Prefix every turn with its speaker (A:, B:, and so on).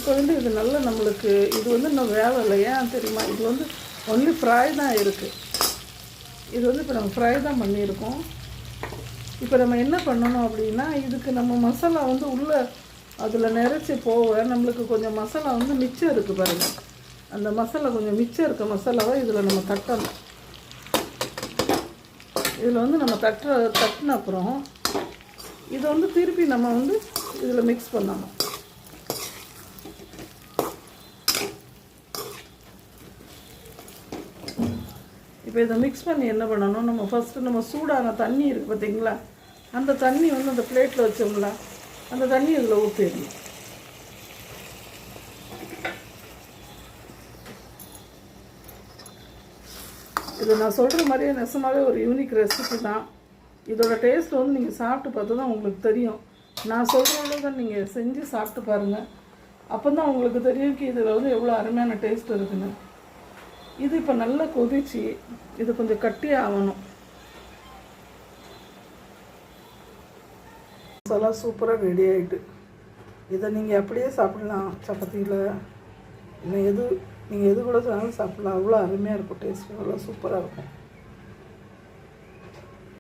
A: இப்போ வந்து இது நல்லா நம்மளுக்கு இது வந்து இன்னும் வேலை இல்லை. ஏன் தெரியுமா? இது வந்து ஒன்லி ஃப்ரை தான் இருக்குது. இது வந்து இப்போ நம்ம ஃப்ரை தான் பண்ணியிருக்கோம். இப்போ நம்ம என்ன பண்ணணும் அப்படின்னா, இதுக்கு நம்ம மசாலா வந்து உள்ளே அதில் நிறச்சி போக நம்மளுக்கு கொஞ்சம் மசாலா வந்து மிச்சம் இருக்குது பாருங்கள். அந்த மசாலா கொஞ்சம் மிச்சம் இருக்க மசாலாவை இதில் நம்ம தட்டணும். இதில் வந்து நம்ம தட்டின அப்புறம் இதை வந்து திருப்பி நம்ம வந்து இதில் மிக்ஸ் பண்ணணும். இப்போ இதை மிக்ஸ் பண்ணி என்ன பண்ணணும், நம்ம ஃபஸ்ட்டு நம்ம சூடான தண்ணி இருக்குது பார்த்திங்களா, அந்த தண்ணி வந்து அந்த பிளேட்டில் வச்சோம்ல, அந்த தண்ணி இதில் ஊற்றிடணும். இது நான் சொல்கிற மாதிரியே நெசமாகவே ஒரு யூனிக் ரெசிபி தான். இதோட டேஸ்ட் வந்து நீங்கள் சாப்பிட்டு பார்த்து தான் உங்களுக்கு தெரியும். நான் சொல்கிறவங்கள தான் நீங்கள் செஞ்சு சாப்பிட்டு பாருங்கள். அப்போ தான் உங்களுக்கு தெரியும் இதில் வந்து எவ்வளோ அருமையான டேஸ்ட் இருக்குன்னு. இது இப்போ நல்லா கொதிச்சு இது கொஞ்சம் கட்டியாக ஆகணும். மசாலா சூப்பராக ரெடி ஆகிட்டு. இதை நீங்கள் அப்படியே சாப்பிடலாம், சப்பாத்தியில் இல்லை நீங்கள் எது கூட சாப்பிடலாம். அவ்வளோ அருமையாக இருக்கும், டேஸ்ட்டு நல்லா சூப்பராக இருக்கும்.